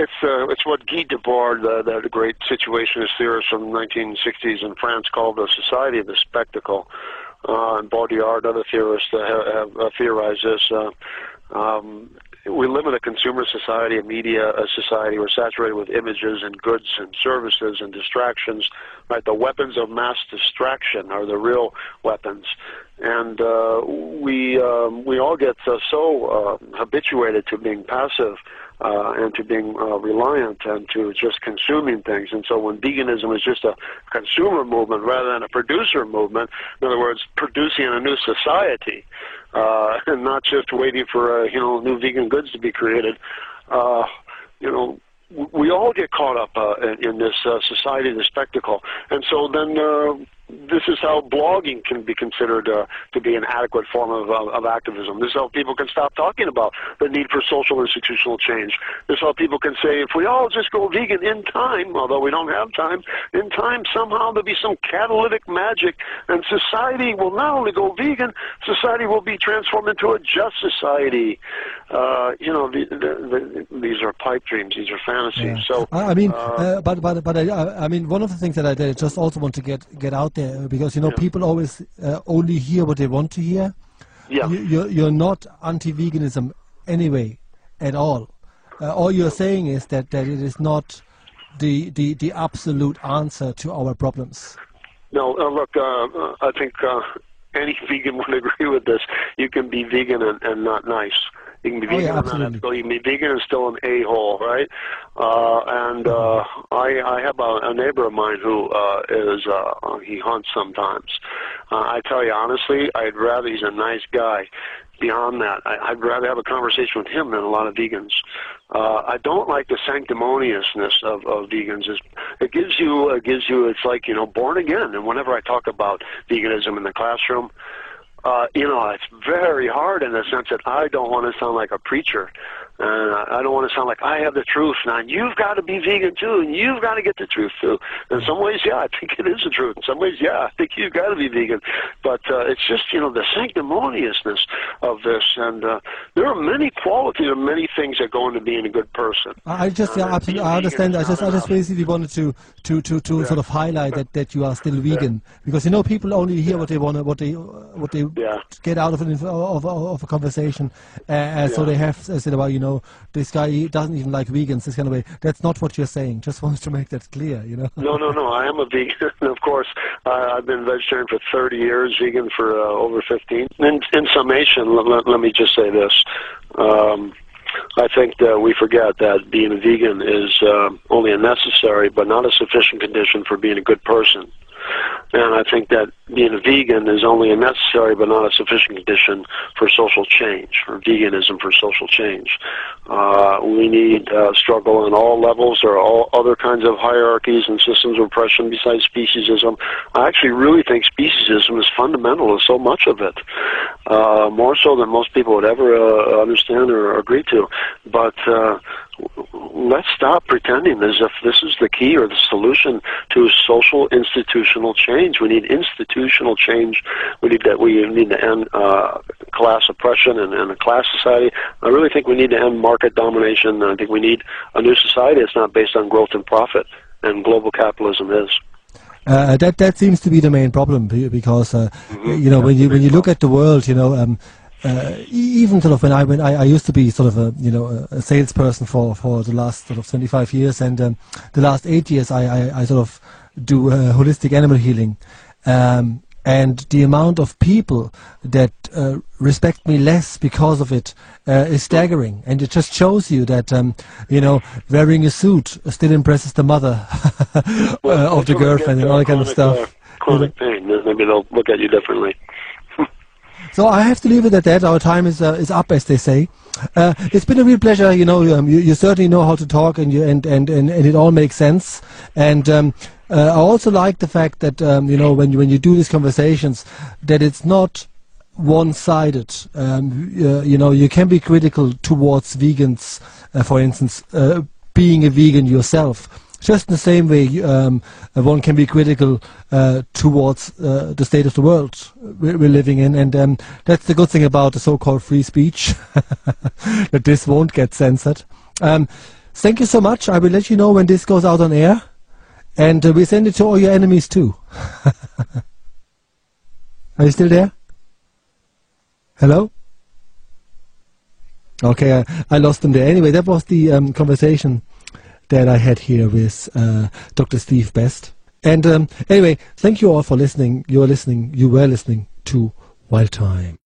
It's what Guy Debord, the great situationist theorist from the 1960s in France, called the society of the spectacle. And Baudrillard, other theorists have theorized this. We live in a consumer society, a media society. We're saturated with images and goods and services and distractions. Right, the weapons of mass distraction are the real weapons, and we all get so habituated to being passive and to being reliant and to just consuming things. And so when veganism is just a consumer movement rather than a producer movement, in other words, producing a new society, and not just waiting for new vegan goods to be created, we all get caught up in this society of the spectacle. And so then this is how blogging can be considered to be an adequate form of activism. This is how people can stop talking about the need for social institutional change. This is how people can say, if we all just go vegan in time, although we don't have time, in time somehow there'll be some catalytic magic, and society will not only go vegan, society will be transformed into a just society. These are pipe dreams. These are fantasies. Yeah. So I mean, I mean, one of the things that I just also want to get out there, because people always only hear what they want to hear. Yeah. You're not anti-veganism anyway at all. All you're saying is that it is not the absolute answer to our problems. No, look, I think any vegan would agree with this. You can be vegan and not nice. You can be vegan and not ethical. You can be vegan and still an a-hole, right? I have a neighbor of mine who he hunts sometimes. I tell you honestly, he's a nice guy. Beyond that, I'd rather have a conversation with him than a lot of vegans. I don't like the sanctimoniousness of vegans. It gives you, it's like, born again. And whenever I talk about veganism in the classroom, it's very hard in the sense that I don't want to sound like a preacher. I don't want to sound like I have the truth now. And you've got to be vegan too, and you've got to get the truth too. In some ways, yeah, I think it is the truth. In some ways, yeah, I think you've got to be vegan. But it's just the sanctimoniousness of this, and there are many qualities and many things that go into being a good person. Absolutely, I understand. I just basically wanted to sort of highlight that you are still vegan, because people only hear what they want, what they get out of a conversation, so they have said about this guy doesn't even like vegans, this kind of way. That's not what you're saying. Just wanted to make that clear, No, I am a vegan. Of course, I've been vegetarian for 30 years, vegan for over 15. In summation, let me just say this. I think that we forget that being a vegan is only a necessary but not a sufficient condition for being a good person. And I think that being a vegan is only a necessary but not a sufficient condition for social change, for veganism, for social change. We need struggle on all levels. There are all other kinds of hierarchies and systems of oppression besides speciesism. I actually really think speciesism is fundamental to so much of it, more so than most people would ever understand or agree to. But let's stop pretending as if this is the key or the solution to social institutional change. We need institutional change. We need to end class oppression and a class society. I really think we need to end market domination. I think we need a new society that's not based on growth and profit, and global capitalism is. That seems to be the main problem, because when you look at the world, even sort of when I used to be sort of a salesperson for the last sort of 25 years, and the last 8 years I sort of do holistic animal healing, and the amount of people that respect me less because of it is staggering, and it just shows you that wearing a suit still impresses the mother of the girlfriend and all that kind of stuff. Chronic pain, maybe they'll look at you differently. So I have to leave it at that. Our time is up, as they say. It's been a real pleasure. You certainly know how to talk, and it all makes sense. And I also like the fact that when you do these conversations, that it's not one-sided. You can be critical towards vegans, for instance, being a vegan yourself. Just in the same way, one can be critical towards the state of the world we're living in, and that's the good thing about the so-called free speech, that this won't get censored. Thank you so much. I will let you know when this goes out on air, and we send it to all your enemies too. Are you still there? Hello? Okay, I lost them there. Anyway, that was the conversation that I had here with Dr. Steve Best. And anyway, thank you all for listening. You were listening to Wild Time.